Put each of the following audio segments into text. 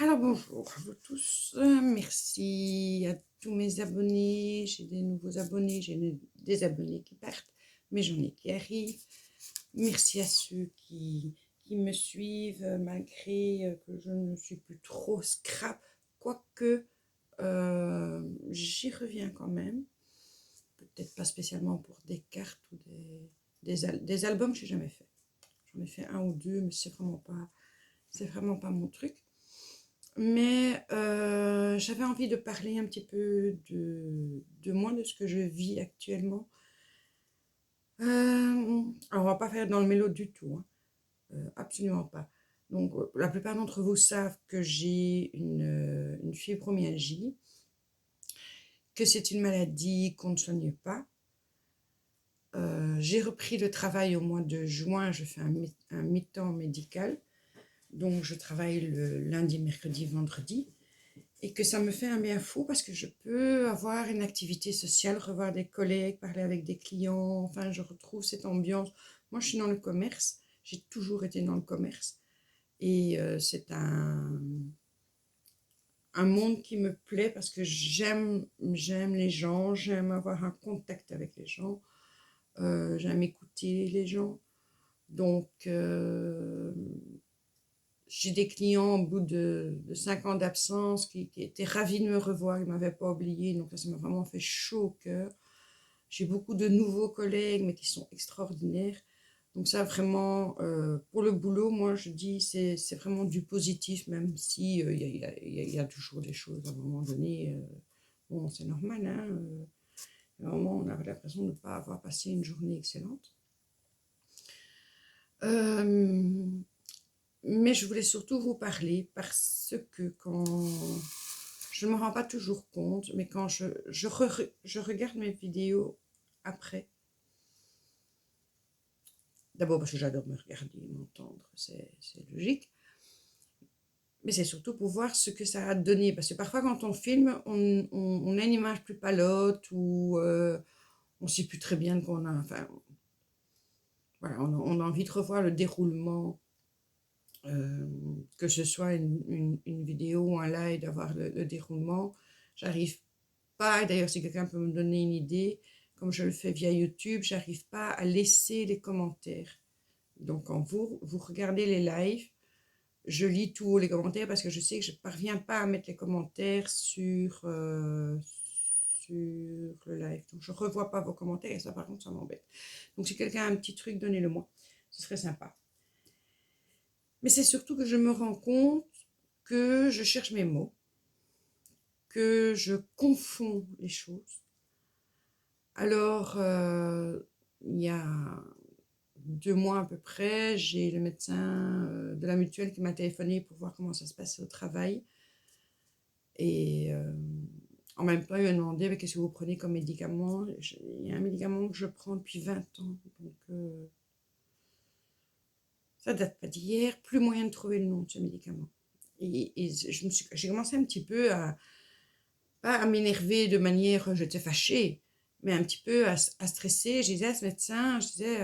Alors bonjour à vous tous, merci à tous mes abonnés, j'ai des nouveaux abonnés, des abonnés qui partent, mais j'en ai qui arrivent. Merci à ceux qui me suivent malgré que je ne suis plus trop scrap, quoique j'y reviens quand même. Peut-être pas spécialement pour des cartes ou des albums, j'ai jamais fait. J'en ai fait un ou deux, mais c'est vraiment pas mon truc. Mais j'avais envie de parler un petit peu de moi, de ce que je vis actuellement. Alors, on va pas faire dans le mélo du tout, hein. Absolument pas. Donc, la plupart d'entre vous savent que j'ai une fibromyalgie, que c'est une maladie qu'on ne soigne pas. J'ai repris le travail au mois de juin, je fais un mi-temps médical. Donc, je travaille le lundi, mercredi, vendredi. Et que ça me fait un bien fou parce que je peux avoir une activité sociale, revoir des collègues, parler avec des clients, enfin je retrouve cette ambiance. Moi je suis dans le commerce, j'ai toujours été dans le commerce et c'est un monde qui me plaît parce que j'aime les gens, j'aime avoir un contact avec les gens, j'aime écouter les gens. Donc j'ai des clients au bout de 5 ans d'absence qui étaient ravis de me revoir, ils ne m'avaient pas oublié, donc ça m'a vraiment fait chaud au cœur. J'ai beaucoup de nouveaux collègues, mais qui sont extraordinaires. Donc ça, vraiment, pour le boulot, moi, je dis, c'est vraiment du positif, même si y a toujours des choses à un moment donné. Bon, c'est normal, hein. À un moment, on a l'impression de ne pas avoir passé une journée excellente. Mais je voulais surtout vous parler parce que quand je ne me rends pas toujours compte, mais quand je regarde mes vidéos après, d'abord parce que j'adore me regarder et m'entendre, c'est logique, mais c'est surtout pour voir ce que ça a donné. Parce que parfois, quand on filme, on a une image plus palote ou on ne sait plus très bien de quoi on a. Enfin, voilà, on a envie de revoir le déroulement. Que ce soit une vidéo ou un live, d'avoir le déroulement. J'arrive pas, d'ailleurs si quelqu'un peut me donner une idée, comme je le fais via YouTube, j'arrive pas à laisser les commentaires. Donc quand vous regardez les lives, je lis tous les commentaires parce que je sais que je ne parviens pas à mettre les commentaires sur le live. Donc je ne revois pas vos commentaires et ça par contre ça m'embête. Donc si quelqu'un a un petit truc, donnez-le moi. Ce serait sympa. Mais c'est surtout que je me rends compte que je cherche mes mots, que je confonds les choses. Alors, il y a 2 mois à peu près, j'ai le médecin de la mutuelle qui m'a téléphoné pour voir comment ça se passe au travail. Et en même temps, il m'a demandé mais qu'est-ce que vous prenez comme médicament. Il y a un médicament que je prends depuis 20 ans. Donc, ça date pas d'hier. Plus moyen de trouver le nom de ce médicament. Et j'ai commencé un petit peu pas à m'énerver de manière, j'étais fâchée, mais un petit peu à stresser. Je disais à ce médecin, je disais,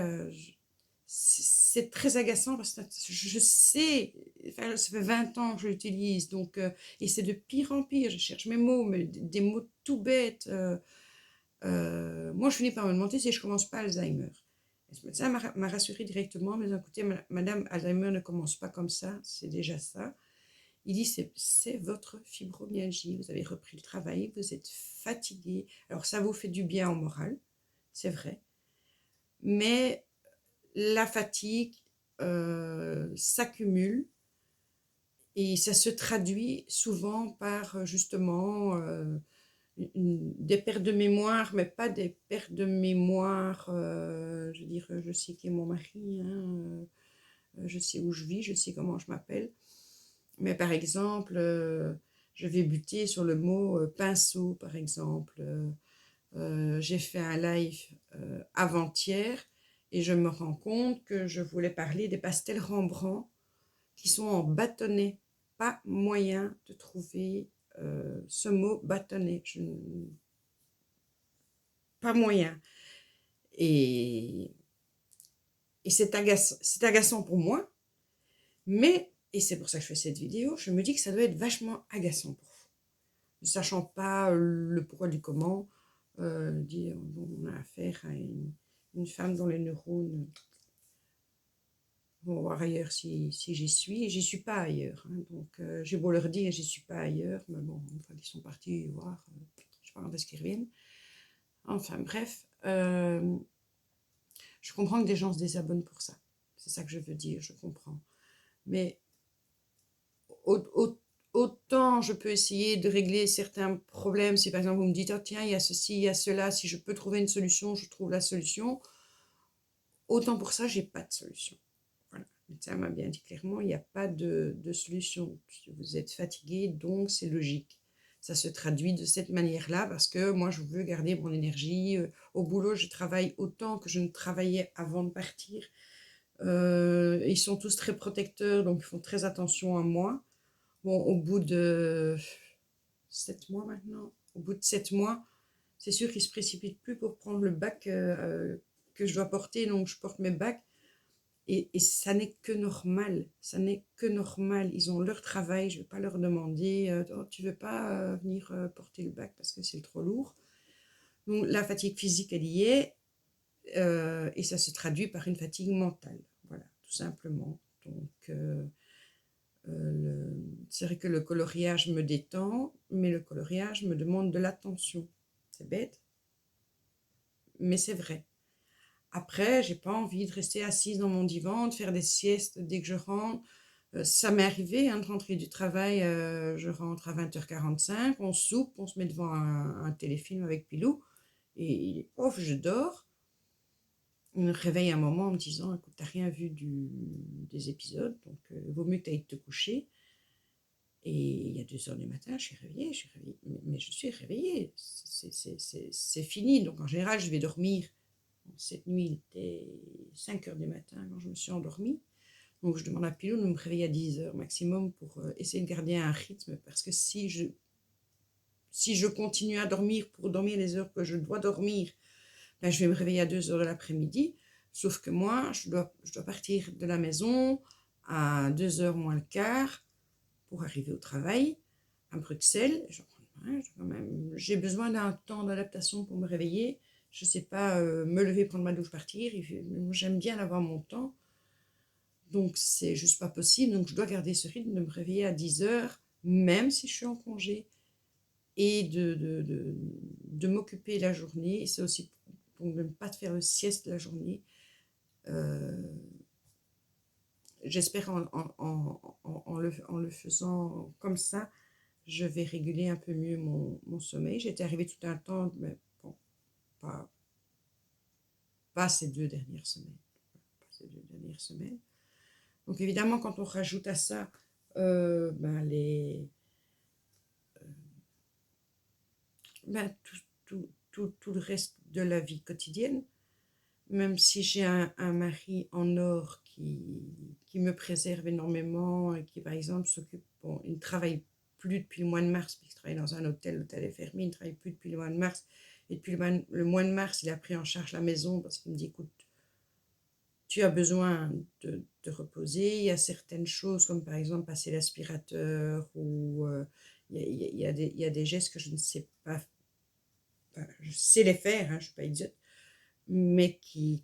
c'est très agaçant parce que je sais, enfin, ça fait 20 ans que je l'utilise, donc, et c'est de pire en pire. Je cherche mes mots, mais des mots tout bêtes. Moi, je finis par me demander si je commence pas Alzheimer. Et ce médecin m'a rassurée directement, mais écoutez, madame, Alzheimer ne commence pas comme ça, c'est déjà ça. Il dit, c'est votre fibromyalgie, vous avez repris le travail, vous êtes fatigué. Alors ça vous fait du bien au moral, c'est vrai. Mais la fatigue s'accumule et ça se traduit souvent par justement des pertes de mémoire, mais pas des pertes de mémoire, je veux dire, je sais qui est mon mari, hein, je sais où je vis, je sais comment je m'appelle. Mais par exemple, je vais buter sur le mot pinceau, par exemple. J'ai fait un live avant-hier et je me rends compte que je voulais parler des pastels Rembrandt qui sont en bâtonnet. Pas moyen de trouver ce mot bâtonnet. Pas moyen. Et c'est agaçant pour moi, mais Et c'est pour ça que je fais cette vidéo. Je me dis que ça doit être vachement agaçant pour vous. Ne sachant pas le pourquoi du comment, dire bon, on a affaire à une femme dont les neurones vont voir ailleurs si j'y suis. Et j'y suis pas ailleurs. Hein. Donc j'ai beau leur dire j'y suis pas ailleurs, mais bon, une fois qu'ils sont partis voir, je sais pas quand est-ce qu'ils reviennent. Enfin bref, je comprends que des gens se désabonnent pour ça. C'est ça que je veux dire, je comprends. Mais autant je peux essayer de régler certains problèmes. Si par exemple vous me dites, oh, tiens, il y a ceci, il y a cela, si je peux trouver une solution, je trouve la solution. Autant pour ça, j'ai pas de solution. Voilà. Le médecin m'a bien dit clairement, il n'y a pas de solution. Vous êtes fatigué, donc c'est logique. Ça se traduit de cette manière-là parce que moi, je veux garder mon énergie. Au boulot, je travaille autant que je ne travaillais avant de partir. Ils sont tous très protecteurs, donc ils font très attention à moi. Bon, au bout de 7 mois maintenant, au bout de 7 mois, c'est sûr qu'ils ne se précipitent plus pour prendre le bac que je dois porter, donc je porte mes bacs. Et ça n'est que normal, ça n'est que normal. Ils ont leur travail, je ne vais pas leur demander oh, tu ne veux pas venir porter le bac parce que c'est trop lourd. Donc la fatigue physique, elle y est, et ça se traduit par une fatigue mentale, voilà, tout simplement. Donc c'est vrai que le coloriage me détend, mais le coloriage me demande de l'attention. C'est bête, mais c'est vrai. Après, j'ai pas envie de rester assise dans mon divan, de faire des siestes dès que je rentre. Ça m'est arrivé hein, de rentrer du travail, je rentre à 20h45, on soupe, on se met devant un téléfilm avec Pilou, et ouf, je dors. On me réveille un moment en me disant, écoute, t'as rien vu des épisodes, donc vaut mieux que tu ailles te coucher. Et il y a 2h du matin, je suis réveillée, mais je suis réveillée, c'est fini. Donc en général, je vais dormir. Cette nuit, il était 5h du matin quand je me suis endormie. Donc je demande à Pilou de me réveiller à 10h maximum pour essayer de garder un rythme. Parce que si je continue à dormir pour dormir les heures que je dois dormir, ben, je vais me réveiller à 2h de l'après-midi. Sauf que moi, je dois partir de la maison à 2h moins le quart pour arriver au travail à Bruxelles. J'ai besoin d'un temps d'adaptation pour me réveiller. Je ne sais pas me lever, prendre ma douche, partir. J'aime bien avoir mon temps. Donc, c'est juste pas possible. Donc, je dois garder ce rythme de me réveiller à 10h, même si je suis en congé, et de m'occuper la journée. Et c'est aussi pour ne pas faire le sieste la journée. J'espère en le faisant comme ça, je vais réguler un peu mieux mon sommeil. J'étais arrivée tout un temps, mais bon, pas ces 2 dernières semaines. Pas ces 2 dernières semaines. Donc évidemment, quand on rajoute à ça ben tout le reste de la vie quotidienne, même si j'ai un mari en or qui me préserve énormément et qui, par exemple, s'occupe, bon, il ne travaille plus depuis le mois de mars, puisqu'il travaille dans un hôtel, l'hôtel est fermé, il ne travaille plus depuis le mois de mars, et depuis le mois de mars, il a pris en charge la maison parce qu'il me dit, écoute, tu as besoin de reposer, il y a certaines choses, comme par exemple passer l'aspirateur, ou il y a des gestes que je ne sais pas, enfin, je sais les faire, hein, je ne suis pas idiote, mais qui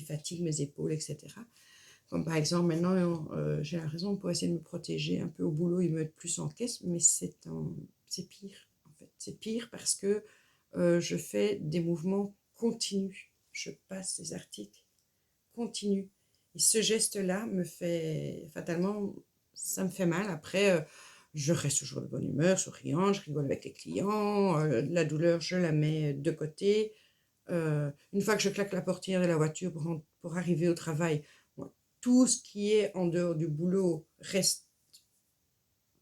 fatiguent mes épaules, etc. Comme par exemple, maintenant, j'ai la raison pour essayer de me protéger un peu au boulot, ils me mettent plus en caisse, mais c'est pire, en fait. C'est pire parce que je fais des mouvements continus. Je passe des articles continus. Et ce geste-là me fait, fatalement, ça me fait mal. Après, je reste toujours de bonne humeur, souriante, je rigole avec les clients. La douleur, je la mets de côté. Une fois que je claque la portière de la voiture pour arriver au travail, bon, tout ce qui est en dehors du boulot reste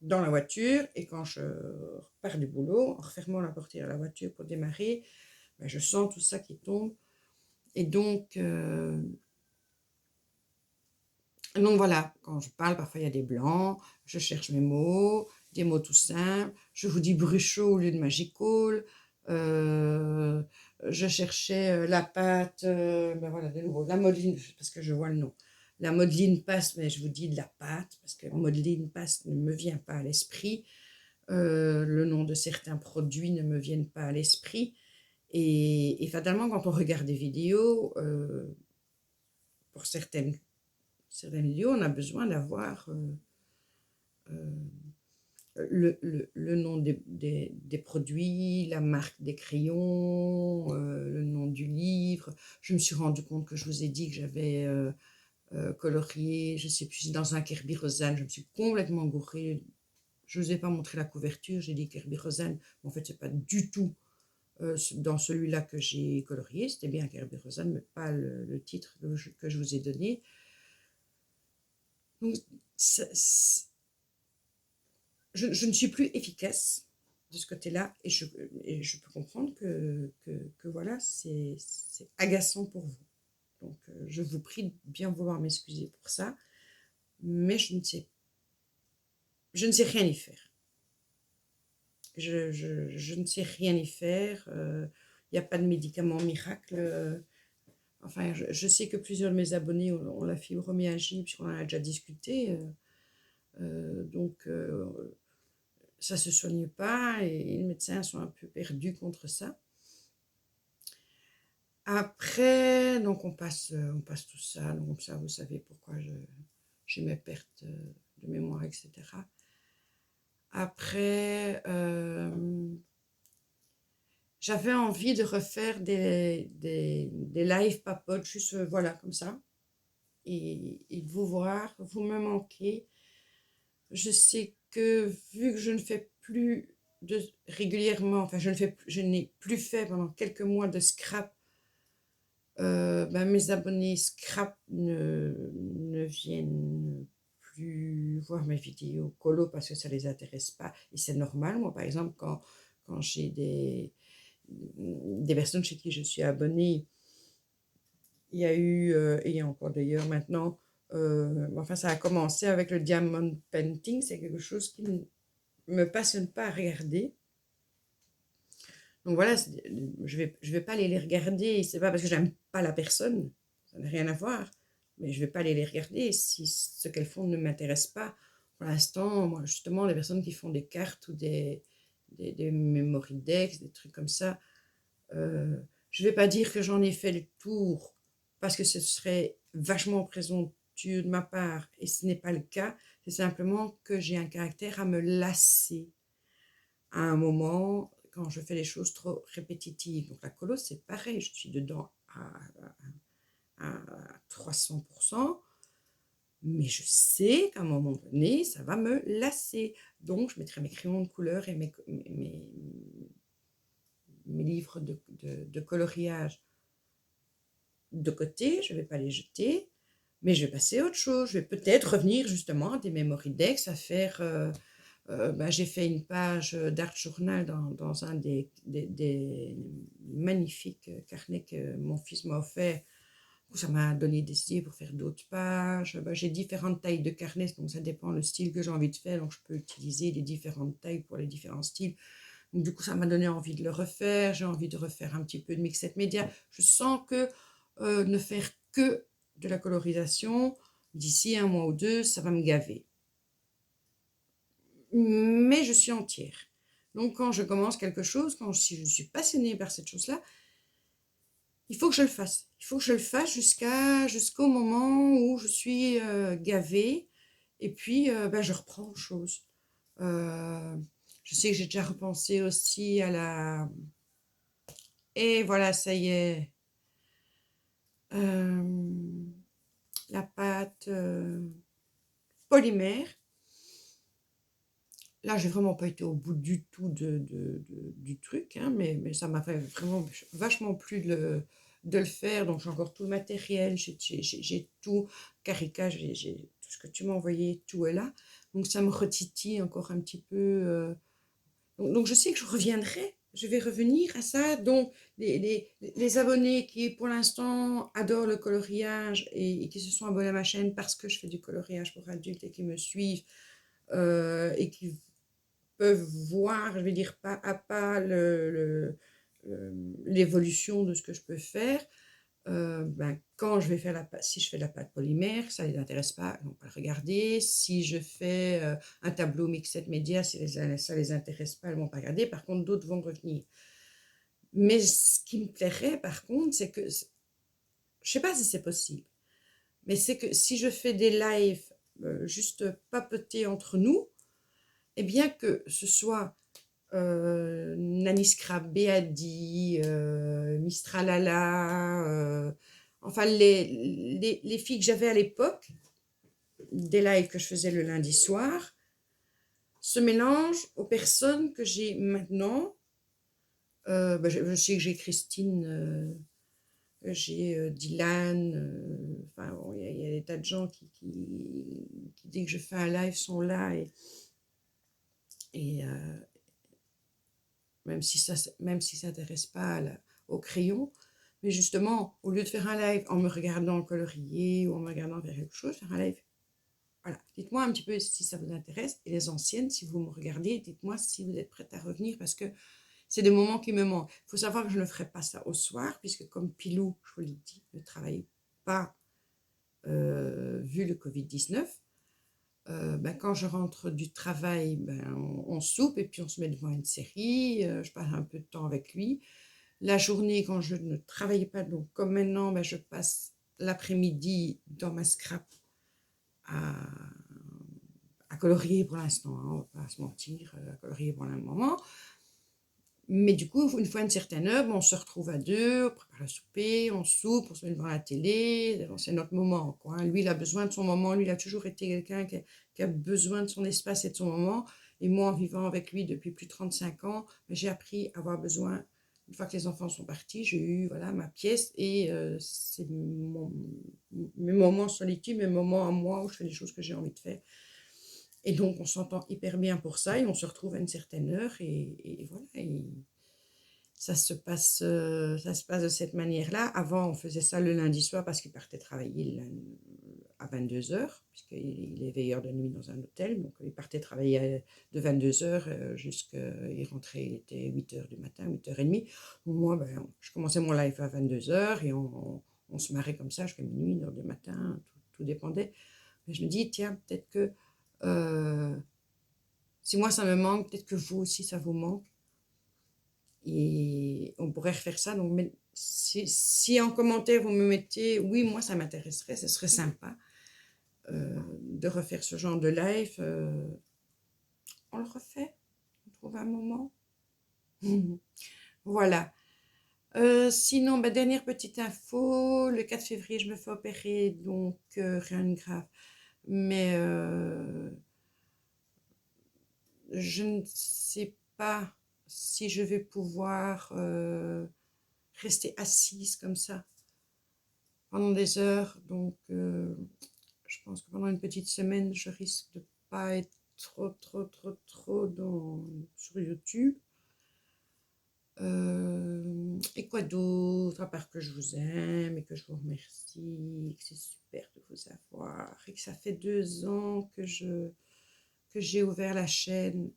dans la voiture. Et quand je repars du boulot, en refermant la portière de la voiture pour démarrer, ben, je sens tout ça qui tombe. Et donc voilà, quand je parle, parfois il y a des blancs, je cherche mes mots, des mots tout simples. Je vous dis bruchot au lieu de magical. Je cherchais la pâte, ben voilà, de nouveau, la moline, parce que je vois le nom. La modeline paste, mais je vous dis de la pâte, parce que modeline paste ne me vient pas à l'esprit. Le nom de certains produits ne me viennent pas à l'esprit. Et fatalement, quand on regarde des vidéos, pour certaines vidéos, on a besoin d'avoir le nom des produits, la marque des crayons, le nom du livre. Je me suis rendu compte que je vous ai dit que j'avais colorié, je ne sais plus, dans un Kerby Rosanne, je me suis complètement gourée. Je ne vous ai pas montré la couverture, j'ai dit Kerby Rosanne, mais en fait, ce n'est pas du tout dans celui-là que j'ai colorié. C'était bien Kerby Rosanne, mais pas le titre que je vous ai donné. Donc, je ne suis plus efficace de ce côté-là, et je peux comprendre que voilà, c'est agaçant pour vous. Donc, je vous prie de bien vouloir m'excuser pour ça, mais je ne sais rien y faire. Je ne sais rien y faire. Il n'y a pas de médicament miracle. Enfin, je sais que plusieurs de mes abonnés ont la fibromyalgie, puisqu'on en a déjà discuté. Donc, ça ne se soigne pas, et les médecins sont un peu perdus contre ça. Après, donc on passe tout ça. Donc ça, vous savez pourquoi j'ai mes pertes de mémoire, etc. Après, j'avais envie de refaire des live papotes, juste voilà, comme ça. Et de vous voir, vous me manquez. Je sais que vu que je ne fais plus régulièrement, enfin je n'ai plus fait pendant quelques mois de scrap, mes abonnés scrap ne viennent plus voir mes vidéos colo parce que ça ne les intéresse pas. Et c'est normal. Moi, par exemple, quand j'ai des personnes chez qui je suis abonnée, il y a eu, et il y a encore d'ailleurs maintenant, enfin ça a commencé avec le diamond painting, c'est quelque chose qui ne me passionne pas à regarder. Donc voilà, je vais pas aller les regarder, c'est pas parce que j'aime pas la personne, ça n'a rien à voir, mais je vais pas aller les regarder si ce qu'elles font ne m'intéresse pas. Pour l'instant, moi justement, les personnes qui font des cartes ou des memory decks, des trucs comme ça, je vais pas dire que j'en ai fait le tour, parce que ce serait vachement présomptueux de ma part, et ce n'est pas le cas, c'est simplement que j'ai un caractère à me lasser à un moment quand je fais les choses trop répétitives. Donc la colo, c'est pareil, je suis dedans à 300%, mais je sais qu'à un moment donné, ça va me lasser. Donc je mettrai mes crayons de couleur et mes livres de coloriage de côté, je ne vais pas les jeter, mais je vais passer à autre chose. Je vais peut-être revenir justement à des memory decks, à faire... j'ai fait une page d'art journal dans un des magnifiques carnets que mon fils m'a offert. Ça m'a donné des idées pour faire d'autres pages. J'ai différentes tailles de carnets, donc ça dépend le style que j'ai envie de faire. Donc je peux utiliser les différentes tailles pour les différents styles. Donc du coup, ça m'a donné envie de le refaire. J'ai envie de refaire un petit peu de mixed media. Je sens que ne faire que de la colorisation, d'ici un mois ou deux, ça va me gaver. Mais je suis entière. Donc quand je commence quelque chose, si je suis passionnée par cette chose-là, il faut que je le fasse. Il faut que je le fasse jusqu'au moment où je suis gavée. Et puis, je reprends autre chose. Je sais que j'ai déjà repensé aussi à la... Et voilà, ça y est. La pâte polymère. Là, j'ai vraiment pas été au bout du tout du truc, hein, mais ça m'a fait vraiment vachement plu de le faire. Donc, j'ai encore tout le matériel, j'ai tout, Carica, j'ai tout ce que tu m'as envoyé, tout est là. Donc, ça me retitille encore un petit peu. Donc, je sais que je reviendrai, je vais revenir à ça. Donc, les abonnés qui, pour l'instant, adorent le coloriage et qui se sont abonnés à ma chaîne parce que je fais du coloriage pour adultes et qui me suivent et qui peuvent voir, je vais dire, pas à pas l'évolution de ce que je peux faire. Quand je vais faire la pâte, si je fais de la pâte polymère, ça les intéresse pas, ils vont pas le regarder. Si je fais un tableau mixed média, ça les intéresse pas, ils vont pas regarder. Par contre, d'autres vont revenir. Mais ce qui me plairait, par contre, c'est que, je sais pas si c'est possible, mais c'est que si je fais des lives juste papoter entre nous, et bien que ce soit Nanny Scrap, Béadi, Mistralala, enfin les filles que j'avais à l'époque, des lives que je faisais le lundi soir, se mélangent aux personnes que j'ai maintenant. Je sais que j'ai Christine, j'ai Dylan, enfin bon, il y a des tas de gens qui, dès que je fais un live, sont là et même si ça s'intéresse pas au crayon, mais justement, au lieu de faire un live en me regardant colorier ou en me regardant faire quelque chose, faire un live. Voilà, dites-moi un petit peu si ça vous intéresse. Et les anciennes, si vous me regardez, dites-moi si vous êtes prêtes à revenir parce que c'est des moments qui me manquent. Il faut savoir que je ne ferai pas ça au soir, puisque comme Pilou, je vous l'ai dit, ne travaille pas vu le Covid-19. Quand je rentre du travail, on soupe et puis on se met devant une série, je passe un peu de temps avec lui. La journée, quand je ne travaillais pas, donc comme maintenant, je passe l'après-midi dans ma scrap à, colorier pour l'instant, hein, on va pas se mentir, à colorier pour le moment. Mais du coup, une fois une certaine heure, on se retrouve à deux, on prépare le souper, on soupe, on se met devant la télé, c'est notre moment, quoi. Lui, il a besoin de son moment, lui, il a toujours été quelqu'un qui a besoin de son espace et de son moment. Et moi, en vivant avec lui depuis plus de 35 ans, j'ai appris à avoir besoin, une fois que les enfants sont partis, j'ai eu voilà, ma pièce et c'est mes moments solitude, mes moments à moi où je fais les choses que j'ai envie de faire. Et donc, on s'entend hyper bien pour ça et on se retrouve à une certaine heure et voilà. Et ça se passe de cette manière-là. Avant, on faisait ça le lundi soir parce qu'il partait travailler à 22h, puisqu'il est veilleur de nuit dans un hôtel. Donc, il partait travailler de 22h jusqu'à... Il rentrait, il était 8h du matin, 8h30. Moi, je commençais mon live à 22h et on se marrait comme ça jusqu'à minuit, 1h du matin, tout dépendait. Mais je me dis, tiens, peut-être que si moi ça me manque, peut-être que vous aussi ça vous manque. Et on pourrait refaire ça. Donc, si en commentaire vous me mettez, oui, moi ça m'intéresserait, ce serait sympa de refaire ce genre de live. On le refait, on trouve un moment. Voilà. Sinon, dernière petite info, le 4 février, je me fais opérer, donc rien de grave. Mais je ne sais pas si je vais pouvoir rester assise comme ça pendant des heures. Donc, je pense que pendant une petite semaine, je risque de pas être trop sur YouTube. Et quoi d'autre, à part que je vous aime et que je vous remercie, que c'est super de vous avoir et que ça fait 2 ans que j'ai ouvert la chaîne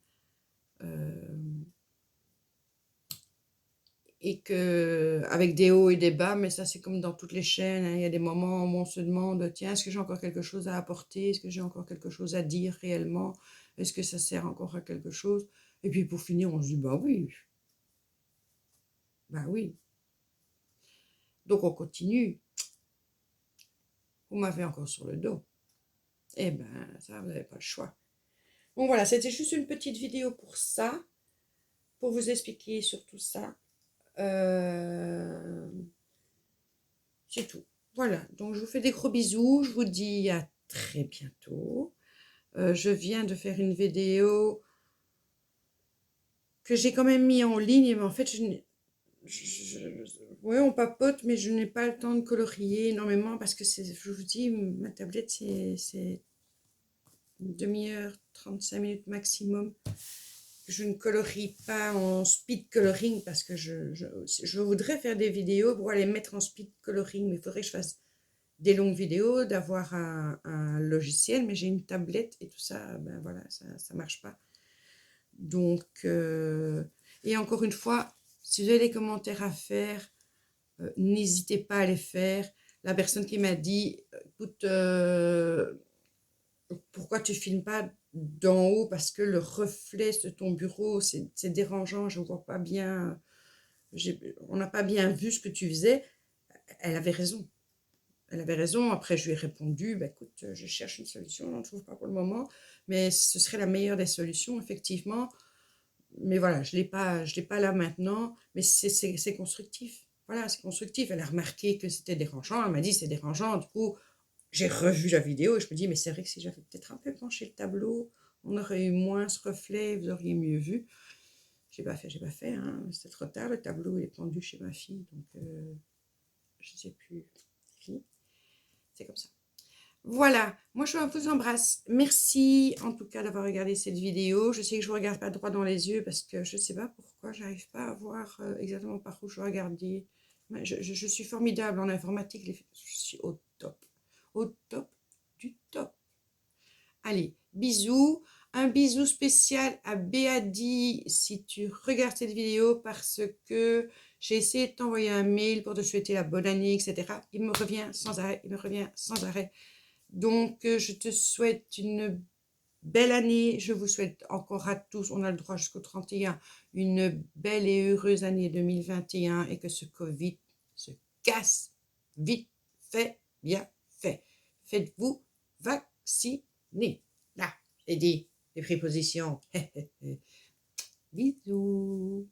et que avec des hauts et des bas, mais ça c'est comme dans toutes les chaînes, hein, il y a des moments où on se demande, tiens, est-ce que j'ai encore quelque chose à apporter, est-ce que j'ai encore quelque chose à dire réellement, est-ce que ça sert encore à quelque chose, et puis pour finir on se dit, oui, donc on continue, vous m'avez encore sur le dos, eh ben ça vous n'avez pas le choix. Bon voilà, c'était juste une petite vidéo pour ça, pour vous expliquer sur tout ça. C'est tout. Voilà, donc je vous fais des gros bisous, je vous dis à très bientôt. Je viens de faire une vidéo que j'ai quand même mis en ligne, mais en fait, ouais, on papote, mais je n'ai pas le temps de colorier énormément parce que je vous dis, ma tablette, c'est une demi-heure, 35 minutes maximum. Je ne colorie pas en speed coloring parce que je voudrais faire des vidéos pour aller mettre en speed coloring, mais il faudrait que je fasse des longues vidéos, d'avoir un logiciel, mais j'ai une tablette et tout ça, voilà, ça marche pas. Donc, et encore une fois, si vous avez des commentaires à faire, n'hésitez pas à les faire. La personne qui m'a dit, écoute, pourquoi tu filmes pas d'en haut, parce que le reflet de ton bureau, c'est dérangeant, je ne vois pas bien, on n'a pas bien vu ce que tu faisais. Elle avait raison. Elle avait raison. Après, je lui ai répondu, bah, écoute, je cherche une solution, on ne trouve pas pour le moment, mais ce serait la meilleure des solutions, effectivement. Mais voilà, je l'ai pas là maintenant, mais c'est constructif. Voilà, c'est constructif. Elle a remarqué que c'était dérangeant, elle m'a dit c'est dérangeant, du coup, j'ai revu la vidéo et je me dis, mais c'est vrai que si j'avais peut-être un peu penché le tableau, on aurait eu moins ce reflet, vous auriez mieux vu. J'ai pas fait, hein. C'était trop tard, le tableau il est pendu chez ma fille, donc je ne sais plus, c'est fini, c'est comme ça. Voilà, moi je vous embrasse. Merci en tout cas d'avoir regardé cette vidéo. Je sais que je ne vous regarde pas droit dans les yeux parce que je ne sais pas pourquoi, j'arrive pas à voir exactement par où je regardais. Je suis formidable en informatique, je suis au top du top. Allez, bisous. Un bisou spécial à Béadi si tu regardes cette vidéo parce que j'ai essayé de t'envoyer un mail pour te souhaiter la bonne année, etc. Il me revient sans arrêt, il me revient sans arrêt. Donc, je te souhaite une belle année. Je vous souhaite encore à tous, on a le droit jusqu'au 31, une belle et heureuse année 2021 et que ce Covid se casse vite fait, bien fait. Faites-vous vacciner. Là, j'ai dit les prépositions. Bisous.